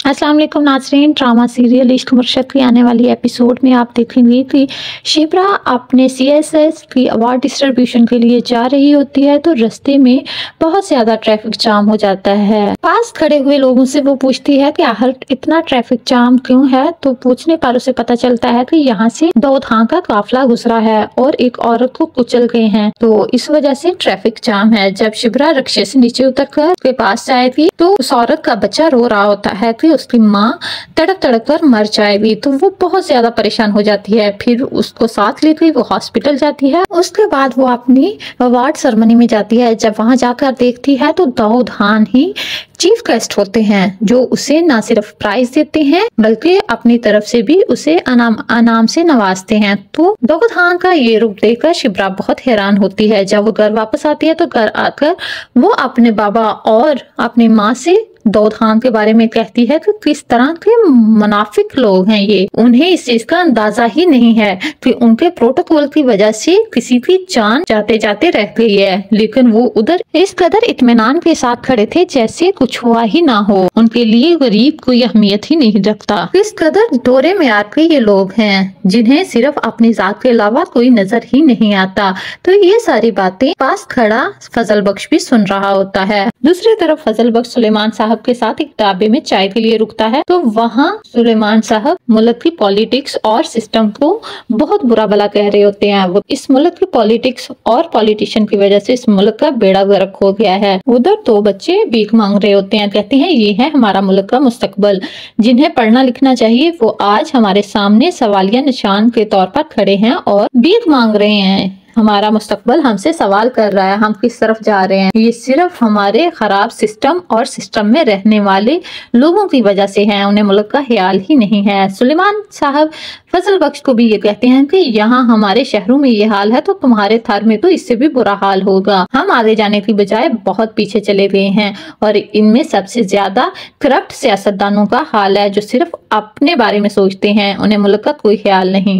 अस्सलाम वालेकुम नाज़रीन। ड्रामा सीरियल इश्क मुर्शद की आने वाली एपिसोड में आप देखेंगे कि शिप्रा अपने CSS की अवार्ड डिस्ट्रीब्यूशन के लिए जा रही होती है तो रास्ते में बहुत ज़्यादा ट्रैफिक जाम हो जाता है। पास खड़े हुए लोगों से वो पूछती है कि आखिर इतना ट्रैफिक जाम क्यों है, तो पूछने पर उसे पता चलता है कि यहाँ से 2 धां का काफिला गुजरा है और एक औरत को कुचल गए हैं, तो इस वजह से ट्रैफिक जाम है। जब शिप्रा रिक्शे से नीचे उतरकर उसके पास जाएगी तो उस औरत का बच्चा रो रहा होता है कि उसकी माँ तड़प तड़प कर मर जाएगी, तो वो बहुत ज्यादा परेशान हो जाती है। फिर उसको साथ लेकर वो हॉस्पिटल जाती है। उसके बाद वो अपनी अवार्ड सेरेमनी में जाती है। जब वहां जाकर देखती है तो दाऊद खान ही चीफ गेस्ट होते हैं, जो उसे न सिर्फ प्राइज देते हैं बल्कि अपनी तरफ से भी उसे अनाम से नवाजते हैं। तो दाऊद खान का ये रूप देखकर शिप्रा बहुत हैरान होती है। जब वो घर वापस आती है तो घर आकर वो अपने बाबा और अपनी माँ से दाऊद खान के बारे में कहती है कि किस तरह के मुनाफिक लोग हैं ये, उन्हें इस चीज का अंदाजा ही नहीं है कि उनके प्रोटोकॉल की वजह से किसी की जान जाते जाते रह गई है, लेकिन वो उधर इस कदर इत्मीनान के साथ खड़े थे जैसे कुछ हुआ ही ना हो। उनके लिए गरीब कोई अहमियत ही नहीं रखता। इस कदर दौरे में आके ये लोग हैं जिन्हें सिर्फ अपनी जात के अलावा कोई नजर ही नहीं आता। तो ये सारी बातें पास खड़ा फजल बख्श भी सुन रहा होता है। दूसरी तरफ फजल बख्श सुलेमान साहब के साथ एक ढाबे में चाय के लिए रुकता है, तो वहाँ सुलेमान साहब मुल्क की पॉलिटिक्स और सिस्टम को बहुत बुरा भला कह रहे होते हैं। वो इस मुल्क की पॉलिटिक्स और पॉलिटिशियन की वजह से इस मुल्क का बेड़ा गर्क हो गया है। उधर 2 बच्चे भीख मांग रहे होते हैं, कहते हैं ये है हमारा मुल्क का मुस्तकबल, जिन्हें पढ़ना लिखना चाहिए वो आज हमारे सामने सवालिया निशान के तौर पर खड़े हैं और भीख मांग रहे हैं। हमारा मुस्तकबल हमसे सवाल कर रहा है, हम किस तरफ जा रहे हैं। ये सिर्फ हमारे खराब सिस्टम और सिस्टम में रहने वाले लोगों की वजह से है, उन्हें मुल्क का ख्याल ही नहीं है। सुलेमान साहब फजल बख्श को भी ये कहते हैं कि यहाँ हमारे शहरों में ये हाल है तो तुम्हारे थर में तो इससे भी बुरा हाल होगा। हम आगे जाने की बजाय बहुत पीछे चले गए हैं और इनमें सबसे ज्यादा करप्ट सियासतदानों का हाल है जो सिर्फ अपने बारे में सोचते हैं, उन्हें मुल्क का कोई ख्याल नहीं।